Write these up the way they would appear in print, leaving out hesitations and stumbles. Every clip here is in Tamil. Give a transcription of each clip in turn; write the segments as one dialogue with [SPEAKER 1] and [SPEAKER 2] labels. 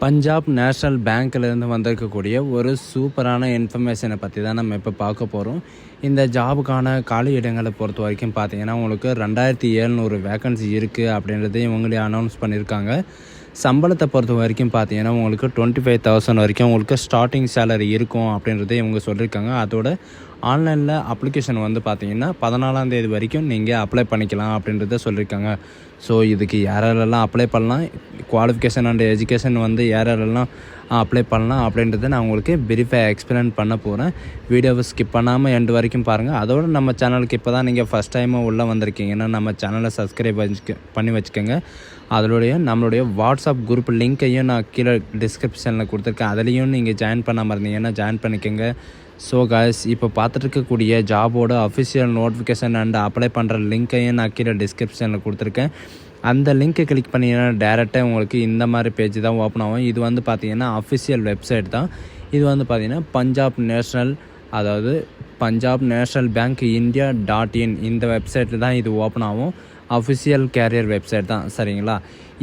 [SPEAKER 1] பஞ்சாப் நேஷ்னல் பேங்க்லேருந்து வந்திருக்கக்கூடிய ஒரு சூப்பரான இன்ஃபர்மேஷனை பற்றி தான் நம்ம இப்போ பார்க்க போகிறோம். இந்த ஜாபுக்கான காலி இடங்களை பொறுத்த வரைக்கும் பார்த்தீங்கன்னா உங்களுக்கு 2700 வேக்கன்சி இருக்குது அப்படின்றத இவங்களே அனௌன்ஸ் பண்ணியிருக்காங்க. சம்பளத்தை பொறுத்த வரைக்கும் பார்த்தீங்கன்னா உங்களுக்கு 25,000 வரைக்கும் உங்களுக்கு ஸ்டார்டிங் சேலரி இருக்கும் அப்படின்றத இவங்க சொல்லியிருக்காங்க. அதோட ஆன்லைனில் அப்ளிகேஷன் வந்து பார்த்தீங்கன்னா 14ஆம் தேதி வரைக்கும் நீங்கள் அப்ளை பண்ணிக்கலாம் அப்படின்றத சொல்லியிருக்காங்க. ஸோ இதுக்கு யாரெல்லாம் அப்ளை பண்ணலாம், குவாலிஃபிகேஷன் அண்ட் எஜுகேஷன் வந்து யாரெல்லாம் அப்ளை பண்ணலாம் அப்படின்றத நான் உங்களுக்கு பிரீஃபாக எக்ஸ்பிளைன் பண்ண போகிறேன். வீடியோவை ஸ்கிப் பண்ணாமல் எண்டு வரைக்கும் பாருங்கள். அதோடு நம்ம சேனலுக்கு இப்போ தான் நீங்கள் ஃபஸ்ட் டைமாக உள்ளே வந்திருக்கீங்கன்னா நம்ம சேனலை சப்ஸ்கிரைப் பண்ணி வச்சுக்கோங்க. அதோடைய நம்மளுடைய வாட்ஸ்அப் குரூப் லிங்க்கையும் நான் கீழே டிஸ்கிரிப்ஷனில் கொடுத்துருக்கேன். அதுலேயும் நீங்கள் ஜாயின் பண்ணாமல் இருந்தீங்கன்னா ஜாயின் பண்ணிக்கோங்க. ஸோ காய்ஸ், இப்போ பார்த்துட்ருக்கக்கூடிய ஜாபோட அஃபிஷியல் நோட்டிஃபிகேஷன் அண்ட் அப்ளை பண்ணுற லிங்க்கையும் நான் கீழே டிஸ்கிரிப்ஷனில் கொடுத்துருக்கேன். அந்த லிங்க்கை கிளிக் பண்ணிங்கன்னா டேரெக்டாக உங்களுக்கு இந்த மாதிரி பேஜ் தான் ஓப்பன் ஆகும். இது வந்து பார்த்திங்கன்னா அஃபிஷியல் வெப்சைட் தான். இது வந்து பார்த்திங்கன்னா பஞ்சாப் நேஷ்னல் பேங்க் India.in இந்த வெப்சைட்டில் தான் இது ஓப்பன் ஆகும். அஃபிஷியல் கேரியர் வெப்சைட் தான், சரிங்களா.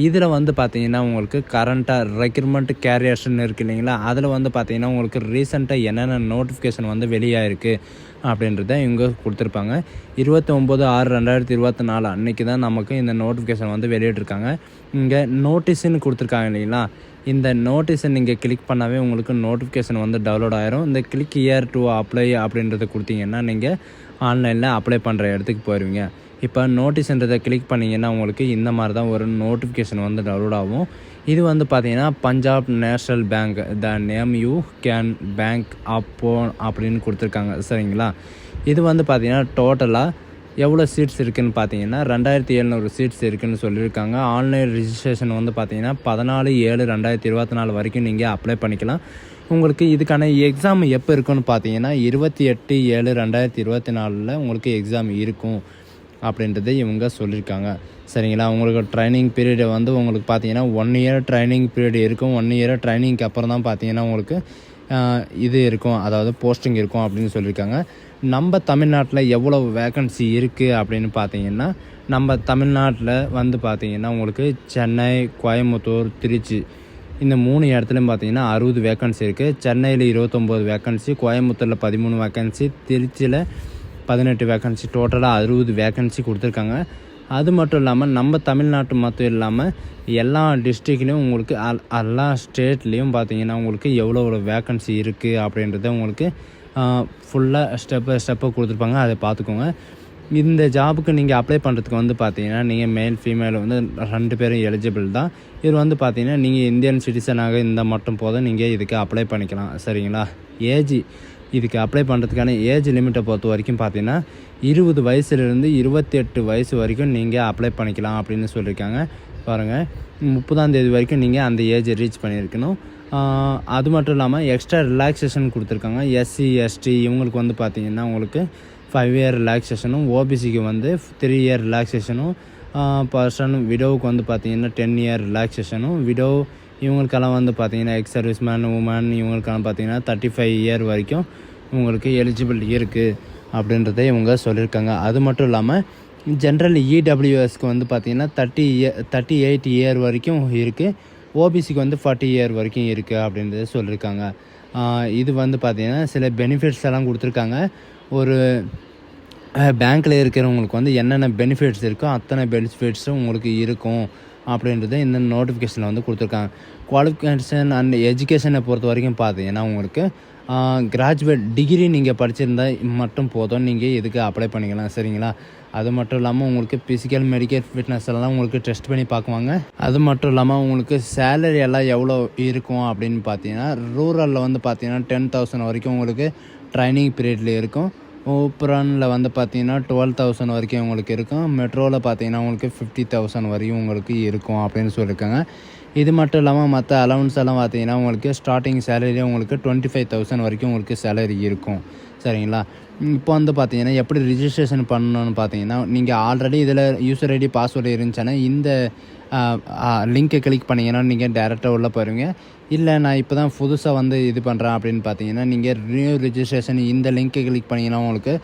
[SPEAKER 1] இதில் வந்து பார்த்திங்கன்னா உங்களுக்கு கரண்ட்டாக ரெக்ரூட்மெண்ட் கேரியர்ஸ்ன்னு இருக்குது இல்லைங்களா, அதில் வந்து பார்த்திங்கன்னா உங்களுக்கு ரீசெண்டாக என்னென்ன நோட்டிஃபிகேஷன் வந்து வெளியாகிருக்கு அப்படின்றத இவங்க கொடுத்துருப்பாங்க. 29/6/2024 அன்றைக்கி தான் நமக்கு இந்த நோட்டிஃபிகேஷன் வந்து வெளியிட்ருக்காங்க. இங்கே நோட்டீஸ்ன்னு கொடுத்துருக்காங்க இல்லைங்களா, இந்த நோட்டீஸை நீங்கள் கிளிக் பண்ணாவே உங்களுக்கு நோட்டிஃபிகேஷன் வந்து டவுன்லோட் ஆகிரும். இந்த கிளிக் ஹியர் டு அப்ளை அப்படின்றத கொடுத்தீங்கன்னா நீங்கள் ஆன்லைனில் அப்ளை பண்ணுற இடத்துக்கு போயிடுவீங்க. இப்போ நோட்டீஸ்ன்றதை கிளிக் பண்ணிங்கன்னா உங்களுக்கு இந்த மாதிரி தான் ஒரு நோட்டிஃபிகேஷன் வந்து டவுன்லோட் ஆகும். இது வந்து பார்த்திங்கன்னா Punjab national bank the name you can bank upon அப்படின்னு கொடுத்துருக்காங்க, சரிங்களா. இது வந்து பார்த்திங்கன்னா டோட்டலாக எவ்வளோ சீட்ஸ் இருக்குதுன்னு பார்த்தீங்கன்னா 2700 சீட்ஸ் இருக்குதுன்னு சொல்லியிருக்காங்க. ஆன்லைன் ரிஜிஸ்ட்ரேஷன் வந்து பார்த்திங்கன்னா 14/7/2024 வரைக்கும் நீங்கள் அப்ளை பண்ணிக்கலாம். உங்களுக்கு இதுக்கான எக்ஸாம் எப்போ இருக்குன்னு பார்த்தீங்கன்னா 28/7/2024 உங்களுக்கு எக்ஸாம் இருக்கும் அப்படின்றத இவங்க சொல்லியிருக்காங்க, சரிங்களா. உங்களுக்கு ட்ரைனிங் பீரியட் வந்து உங்களுக்கு பார்த்தீங்கன்னா 1 இயர் ட்ரைனிங் பீரியட் இருக்கும். 1 இயர் ட்ரைனிங்க்கு அப்புறம் தான் பார்த்தீங்கன்னா உங்களுக்கு இது இருக்கும், அதாவது போஸ்டிங் இருக்கும் அப்படின்னு சொல்லியிருக்காங்க. நம்ம தமிழ்நாட்டில் எவ்வளோ வேக்கன்சி இருக்குது அப்படின்னு பார்த்தீங்கன்னா நம்ம தமிழ்நாட்டில் வந்து பார்த்திங்கன்னா உங்களுக்கு சென்னை, கோயம்புத்தூர், திருச்சி இந்த 3 இடத்துலையும் பார்த்தீங்கன்னா 60 வேக்கன்சி இருக்குது. சென்னையில் 29 வேக்கன்சி, கோயம்புத்தூரில் 13 வேக்கன்சி, திருச்சியில் 18 வேக்கன்சி, டோட்டலாக 60 வேக்கன்சி கொடுத்துருக்காங்க. அது மட்டும் இல்லாமல் நம்ம தமிழ்நாட்டு மட்டும் இல்லாமல் எல்லா டிஸ்ட்ரிக்ட்லேயும் உங்களுக்கு எல்லா ஸ்டேட்லேயும் பார்த்தீங்கன்னா உங்களுக்கு எவ்வளோ வேக்கன்சி இருக்குது அப்படின்றத உங்களுக்கு ஃபுல்லாக ஸ்டெப்பாக கொடுத்துருப்பாங்க. அதை பார்த்துக்கோங்க. இந்த ஜாபுக்கு நீங்கள் அப்ளை பண்ணுறதுக்கு வந்து பார்த்தீங்கன்னா நீங்கள் மேல் ஃபீமேல் வந்து 2 பேரும் எலிஜிபிள் தான். இது வந்து பார்த்தீங்கன்னா நீங்கள் இந்தியன் சிட்டிசனாக இருந்தால் மட்டும் போதும் நீங்கள் இதுக்கு அப்ளை பண்ணிக்கலாம், சரிங்களா. இதுக்கு அப்ளை பண்ணுறதுக்கான ஏஜ் லிமிட்டை பொறுத்த வரைக்கும் பார்த்தீங்கன்னா 20 வயசுலேருந்து 28 வயசு வரைக்கும் நீங்கள் அப்ளை பண்ணிக்கலாம் அப்படின்னு சொல்லியிருக்காங்க. பாருங்கள், 30ஆம் தேதி வரைக்கும் நீங்கள் அந்த ஏஜை ரீச் பண்ணியிருக்கணும். அது மட்டும் இல்லாமல் எக்ஸ்ட்ரா ரிலாக்ஸேஷன் கொடுத்துருக்காங்க. SC ST இவங்களுக்கு வந்து பார்த்திங்கன்னா உங்களுக்கு 5 இயர் ரிலாக்ஸேஷனும், ஓபிசிக்கு வந்து 3 இயர் ரிலாக்ஸேஷனும், பர்சன் விடோவுக்கு வந்து பார்த்திங்கன்னா 10 இயர் ரிலாக்ஸேஷனும், விடோ இவங்களுக்கெல்லாம் வந்து பார்த்திங்கன்னா எக்ஸ் சர்வீஸ் மேன், உமன் இவங்களுக்கெல்லாம் பார்த்திங்கன்னா 35 இயர் வரைக்கும் உங்களுக்கு எலிஜிபிள் இருக்குது அப்படின்றத இவங்க சொல்லியிருக்காங்க. அது மட்டும் இல்லாமல் ஜென்ரல் EWSக்கு வந்து பார்த்திங்கன்னா 38 இயர் வரைக்கும் இருக்குது. ஓபிசிக்கு வந்து 40 இயர் வரைக்கும் இருக்குது அப்படின்றத சொல்லியிருக்காங்க. இது வந்து பார்த்திங்கன்னா சில பெனிஃபிட்ஸ் எல்லாம் கொடுத்துருக்காங்க. ஒரு பேங்க்கில் இருக்கிறவங்களுக்கு வந்து என்னென்ன பெனிஃபிட்ஸ் இருக்கோ அத்தனை பெனிஃபிட்ஸும் உங்களுக்கு இருக்கும் அப்படின்றத இந்த நோட்டிஃபிகேஷனில் வந்து கொடுத்துருக்காங்க. குவாலிஃபிகேஷன் அண்ட் எஜுகேஷனை பொறுத்த வரைக்கும் பார்த்தீங்கன்னா உங்களுக்கு கிராஜுவேட் டிகிரி நீங்கள் படிச்சிருந்தால் மட்டும் போதும், நீங்கள் இதுக்கு அப்ளை பண்ணிக்கலாம், சரிங்களா. அது மட்டும் இல்லாமல் உங்களுக்கு ஃபிசிக்கல், மெடிக்கல் ஃபிட்னஸ் எல்லாம் உங்களுக்கு டெஸ்ட் பண்ணி பார்க்குவாங்க. அது மட்டும் இல்லாமல் உங்களுக்கு சேலரி எல்லாம் எவ்வளோ இருக்கும் அப்படின்னு பார்த்தீங்கன்னா ரூரலில் வந்து பார்த்தீங்கன்னா 10,000 வரைக்கும் உங்களுக்கு ட்ரைனிங் பீரியடில் இருக்கும். ஓப்பரனில் வந்து பார்த்தீங்கன்னா 12,000 வரைக்கும் உங்களுக்கு இருக்கும். மெட்ரோவில் பார்த்தீங்கன்னா உங்களுக்கு 50,000 வரையும் உங்களுக்கு இருக்கும் அப்படின்னு சொல்லியிருக்காங்க. இது மட்டும் இல்லாமல் மற்ற அலவன்ஸ் எல்லாம் பார்த்தீங்கன்னா உங்களுக்கு ஸ்டார்டிங் சேலரியே உங்களுக்கு 25,000 வரைக்கும் உங்களுக்கு சேலரி இருக்கும், சரிங்களா. இப்போ வந்து பார்த்தீங்கன்னா எப்படி ரிஜிஸ்ட்ரேஷன் பண்ணணும்னு பார்த்தீங்கன்னா நீங்கள் ஆல்ரெடி இதில் யூசர் ஐடி பாஸ்வேர்டு இருந்துச்சுன்னா இந்த லிங்க்கை கிளிக் பண்ணிங்கன்னா நீங்கள் டேரெக்டாக உள்ளே போயிருவீங்க. இல்லை நான் இப்போ தான் புதுசாக வந்து இது பண்ணுறேன் அப்படின்னு பார்த்தீங்கன்னா நீங்கள் நியூ ரிஜிஸ்ட்ரேஷன் இந்த லிங்க்கை கிளிக் பண்ணிங்கன்னா உங்களுக்கு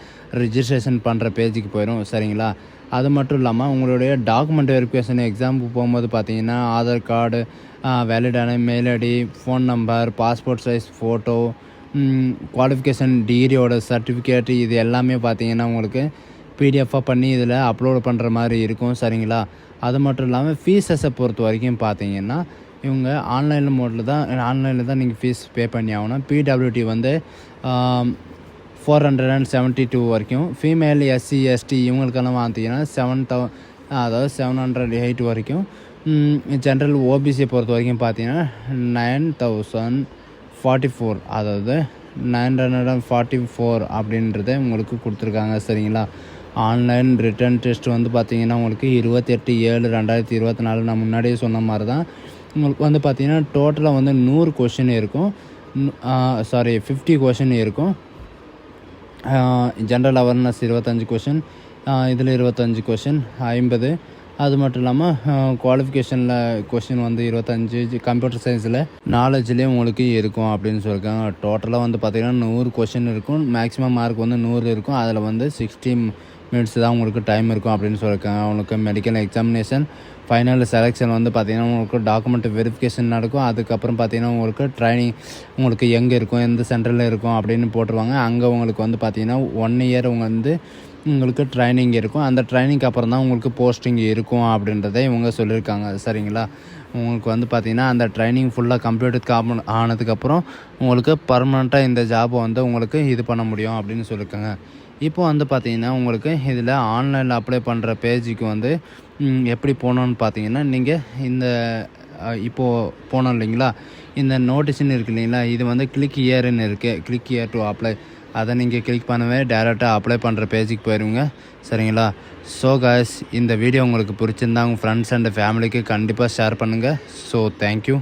[SPEAKER 1] ரிஜிஸ்ட்ரேஷன் பண்ணுற பேஜுக்கு போயிடும், சரிங்களா. அது மட்டும் இல்லாமல் உங்களுடைய டாக்குமெண்ட் வெரிஃபிகேஷன் எக்ஸாமுக்கு போகும்போது பார்த்தீங்கன்னா ஆதார் கார்டு, வேலிடான mail ID, phone number, passport size photo, qualification, டிகிரியோட சர்டிஃபிகேட், இது எல்லாமே பார்த்தீங்கன்னா உங்களுக்கு பிடிஎஃபாக பண்ணி இதில் அப்லோட் பண்ணுற மாதிரி இருக்கும். சரிங்களா? அது மட்டும் இல்லாமல் ஃபீஸஸை பொறுத்த வரைக்கும் பார்த்தீங்கன்னா இவங்க ஆன்லைனில் தான் நீங்கள் ஃபீஸ் பே பண்ணி ஆகணும். பிடபிள்யூடி வந்து 472 வரைக்கும். ஃபீமேல், எஸ்சி, எஸ்டி இவங்களுக்கெல்லாம் பார்த்தீங்கன்னா 708 வரைக்கும். ஜென்ரல் ஓபிசியை பொறுத்த வரைக்கும் பார்த்தீங்கன்னா 9044, அதாவது 944 அப்படின்றத உங்களுக்கு கொடுத்துருக்காங்க. சரிங்களா? ஆன்லைன் ரிட்டன் டெஸ்ட் வந்து பார்த்திங்கன்னா உங்களுக்கு 28/7/2024 நான் முன்னாடியே சொன்ன மாதிரி தான். உங்களுக்கு வந்து பார்த்திங்கன்னா டோட்டலாக வந்து 100 கொஷின் இருக்கும். 50 கொஷின் இருக்கும். ஜென்ரல் அவேர்னஸ் 25 கொஷின், இதில் 25 கொஷின் 50. அது மட்டும் இல்லாமல் குவாலிஃபிகேஷனில் கொஷின் வந்து 25, கம்ப்யூட்டர் சயின்ஸில் நாலேஜ்லேயும் உங்களுக்கு இருக்கும் அப்படின்னு சொல்லியிருக்காங்க. டோட்டலாக வந்து பார்த்திங்கன்னா 100 கொஷின் இருக்கும். மேக்ஸிமம் மார்க் வந்து 100 இருக்கும். அதில் வந்து 60 மினிட்ஸ் தான் உங்களுக்கு டைம் இருக்கும் அப்படின்னு சொல்லியிருக்காங்க. உங்களுக்கு மெடிக்கல் எக்ஸாமினேஷன், ஃபைனல் செலெக்ஷன் வந்து பார்த்திங்கன்னா உங்களுக்கு டாக்குமெண்ட் வெரிஃபிகேஷன் நடக்கும். அதுக்கப்புறம் பார்த்திங்கன்னா உங்களுக்கு ட்ரைனிங் உங்களுக்கு எங்கே இருக்கும், எந்த சென்டரில் இருக்கும் அப்படின்னு போட்டுருவாங்க. அங்கே உங்களுக்கு வந்து பார்த்திங்கன்னா 1 இயர் உங்களுக்கு ட்ரைனிங் இருக்கும். அந்த ட்ரைனிங்க்கு அப்புறம் தான் உங்களுக்கு போஸ்டிங் இருக்கும் அப்படின்றத இவங்க சொல்லியிருக்காங்க. சரிங்களா? உங்களுக்கு வந்து பார்த்திங்கன்னா அந்த ட்ரைனிங் ஃபுல்லாக கம்ப்ளீட் ஆனதுக்கப்புறம் உங்களுக்கு பர்மனெண்ட்டாக இந்த ஜாபை வந்து உங்களுக்கு இது பண்ண முடியும் அப்படின்னு சொல்லியிருக்காங்க. இப்போ வந்து பார்த்திங்கன்னா உங்களுக்கு இதில் ஆன்லைனில் அப்ளை பண்ணுற பேஜுக்கு வந்து எப்படி போகணுன்னு பார்த்தீங்கன்னா நீங்கள் இந்த இப்போது போனோம் இல்லைங்களா, இந்த நோட்டிஸ்ன்னு இருக்குது இல்லைங்களா, இது வந்து கிளிக் இயர்ன்னு இருக்குது. கிளிக் இயர் டு அப்ளை, அதை நீங்கள் கிளிக் பண்ணவே டேரெக்டாக அப்ளை பண்ணுற பேஜுக்கு போயிடுவீங்க. சரிங்களா? ஸோ காய்ஸ், இந்த வீடியோ உங்களுக்கு பிடிச்சிருந்தா உங்கள் ஃப்ரெண்ட்ஸ் அண்ட் ஃபேமிலிக்கு கண்டிப்பாக ஷேர் பண்ணுங்கள். So thank you.